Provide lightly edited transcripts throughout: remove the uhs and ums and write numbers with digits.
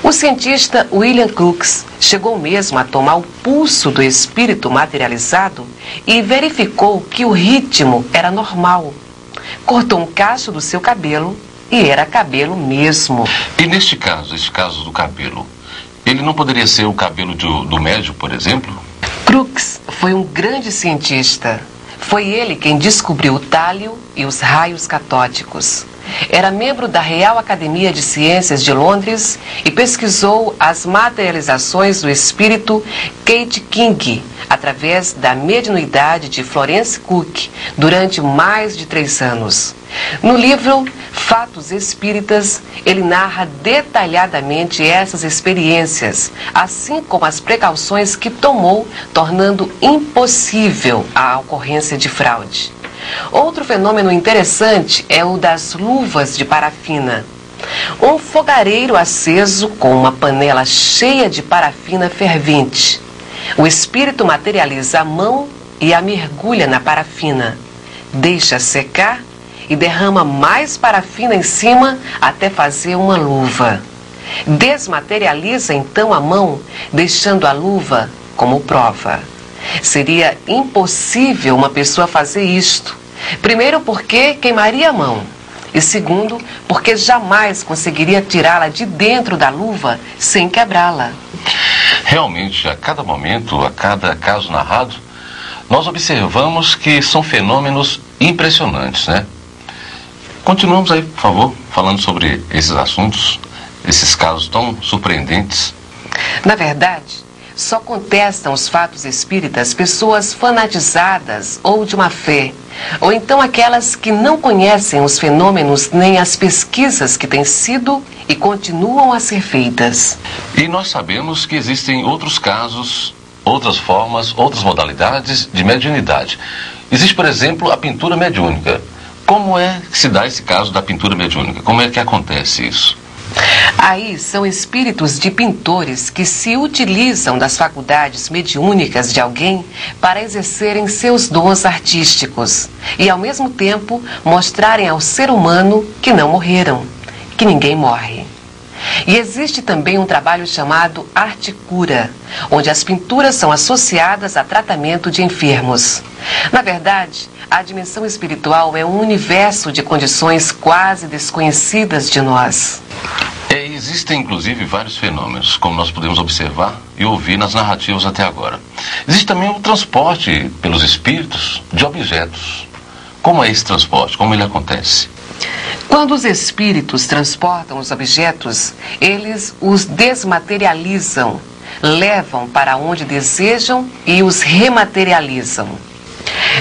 O cientista William Crookes chegou mesmo a tomar o pulso do espírito materializado e verificou que o ritmo era normal. Cortou um cacho do seu cabelo e era cabelo mesmo. E neste caso, esse caso do cabelo, ele não poderia ser o cabelo do médium, por exemplo? Crookes foi um grande cientista. Foi ele quem descobriu o tálio e os raios catódicos. Era membro da Real Academia de Ciências de Londres e pesquisou as materializações do espírito Kate King através da mediunidade de Florence Cook durante mais de 3 anos. No livro Fatos Espíritas, ele narra detalhadamente essas experiências, assim como as precauções que tomou, tornando impossível a ocorrência de fraude. Outro fenômeno interessante é o das luvas de parafina. Um fogareiro aceso com uma panela cheia de parafina fervente. O espírito materializa a mão e a mergulha na parafina. Deixa secar e derrama mais parafina em cima até fazer uma luva. Desmaterializa então a mão, deixando a luva como prova. Seria impossível uma pessoa fazer isto. Primeiro, porque queimaria a mão. E segundo, porque jamais conseguiria tirá-la de dentro da luva sem quebrá-la. Realmente, a cada momento, a cada caso narrado, nós observamos que são fenômenos impressionantes, né? Continuamos aí, por favor, falando sobre esses assuntos, esses casos tão surpreendentes. Na verdade, só contestam os fatos espíritas pessoas fanatizadas ou de má fé, ou então aquelas que não conhecem os fenômenos nem as pesquisas que têm sido e continuam a ser feitas. E nós sabemos que existem outros casos, outras formas, outras modalidades de mediunidade. Existe, por exemplo, a pintura mediúnica. Como é que se dá esse caso da pintura mediúnica? Como é que acontece isso? Aí são espíritos de pintores que se utilizam das faculdades mediúnicas de alguém para exercerem seus dons artísticos e, ao mesmo tempo, mostrarem ao ser humano que não morreram, que ninguém morre. E existe também um trabalho chamado arte cura, onde as pinturas são associadas a tratamento de enfermos. Na verdade, a dimensão espiritual é um universo de condições quase desconhecidas de nós. Existem, inclusive, vários fenômenos, como nós podemos observar e ouvir nas narrativas até agora. Existe também o transporte pelos espíritos de objetos. Como é esse transporte? Como ele acontece? Quando os espíritos transportam os objetos, eles os desmaterializam, levam para onde desejam e os rematerializam.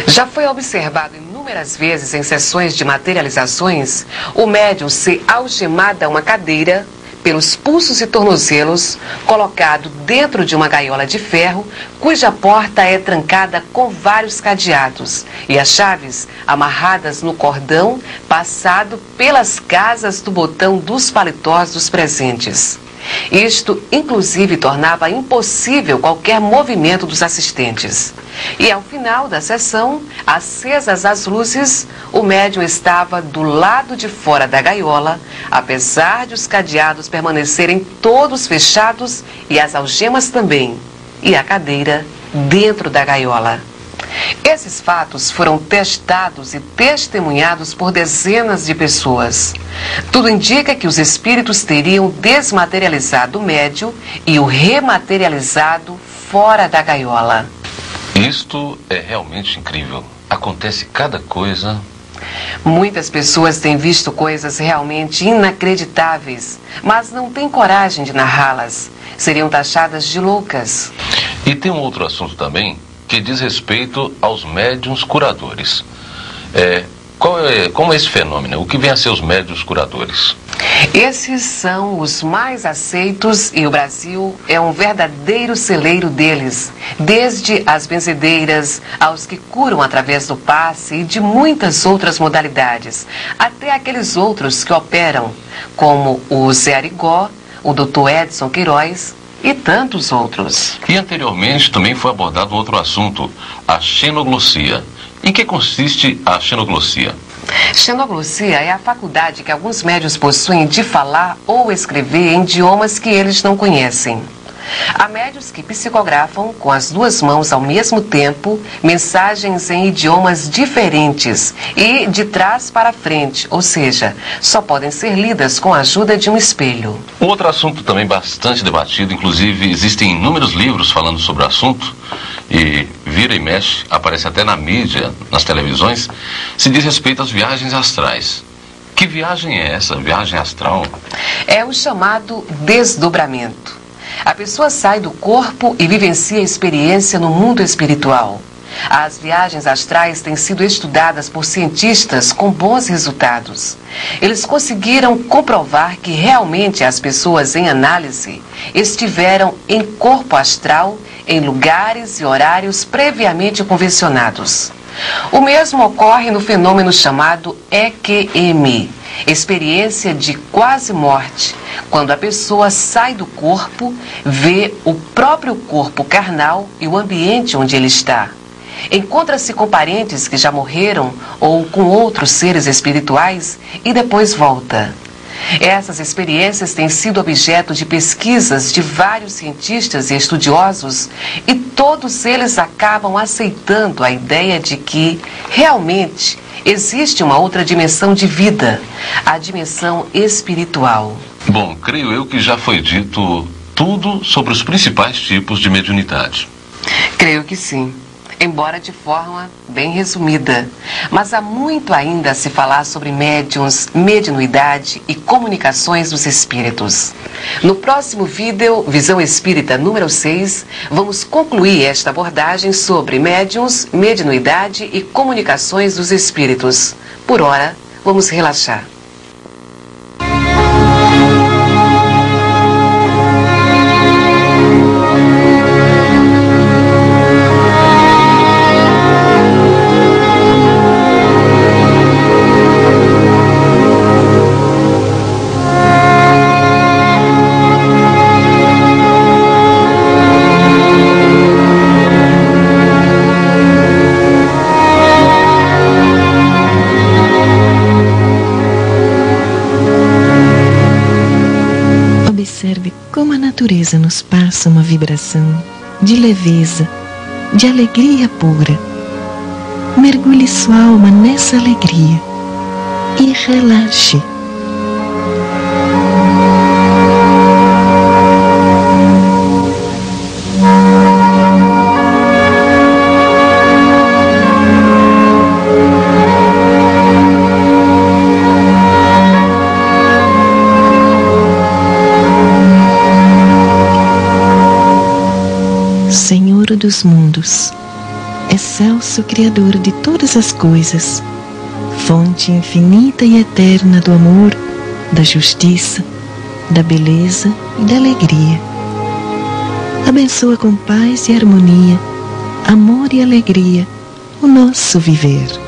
Já foi observado inúmeras vezes em sessões de materializações o médium ser algemado a uma cadeira pelos pulsos e tornozelos, colocado dentro de uma gaiola de ferro, cuja porta é trancada com vários cadeados e as chaves amarradas no cordão passado pelas casas do botão dos paletós dos presentes. Isto, inclusive, tornava impossível qualquer movimento dos assistentes. E, ao final da sessão, acesas as luzes, o médium estava do lado de fora da gaiola, apesar de os cadeados permanecerem todos fechados e as algemas também, e a cadeira dentro da gaiola. Esses fatos foram testados e testemunhados por dezenas de pessoas. Tudo indica que os espíritos teriam desmaterializado o médium e o rematerializado fora da gaiola. Isto é realmente incrível. Acontece cada coisa. Muitas pessoas têm visto coisas realmente inacreditáveis, mas não têm coragem de narrá-las. Seriam taxadas de loucas. E tem um outro assunto também, que diz respeito aos médiuns curadores. Como é esse fenômeno? O que vem a ser os médiuns curadores? Esses são os mais aceitos e o Brasil é um verdadeiro celeiro deles, desde as benzedeiras, aos que curam através do passe e de muitas outras modalidades, até aqueles outros que operam, como o Zé Arigó, o Dr. Edson Queiroz e tantos outros. E anteriormente também foi abordado outro assunto, a xenoglossia. Em que consiste a xenoglossia? Xenoglossia é a faculdade que alguns médiuns possuem de falar ou escrever em idiomas que eles não conhecem. Há médiuns que psicografam com as duas mãos ao mesmo tempo mensagens em idiomas diferentes e de trás para frente, ou seja, só podem ser lidas com a ajuda de um espelho. Outro assunto também bastante debatido, inclusive existem inúmeros livros falando sobre o assunto, e vira e mexe, aparece até na mídia, nas televisões, se diz respeito às viagens astrais. Que viagem é essa, viagem astral? É o chamado desdobramento. A pessoa sai do corpo e vivencia a experiência no mundo espiritual. As viagens astrais têm sido estudadas por cientistas com bons resultados. Eles conseguiram comprovar que realmente as pessoas em análise estiveram em corpo astral em lugares e horários previamente convencionados. O mesmo ocorre no fenômeno chamado EQM, experiência de quase morte, quando a pessoa sai do corpo, vê o próprio corpo carnal e o ambiente onde ele está. Encontra-se com parentes que já morreram ou com outros seres espirituais e depois volta. Essas experiências têm sido objeto de pesquisas de vários cientistas e estudiosos e todos eles acabam aceitando a ideia de que, realmente, existe uma outra dimensão de vida, a dimensão espiritual. Bom, creio eu que já foi dito tudo sobre os principais tipos de mediunidade. Creio que sim, embora de forma bem resumida. Mas há muito ainda a se falar sobre médiuns, mediunidade e comunicações dos espíritos. No próximo vídeo, Visão Espírita número 6, vamos concluir esta abordagem sobre médiuns, mediunidade e comunicações dos espíritos. Por hora, vamos relaxar. Observe como a natureza nos passa uma vibração de leveza, de alegria pura. Mergulhe sua alma nessa alegria e relaxe. Senhor dos mundos, excelso Criador de todas as coisas, fonte infinita e eterna do amor, da justiça, da beleza e da alegria. Abençoa com paz e harmonia, amor e alegria o nosso viver.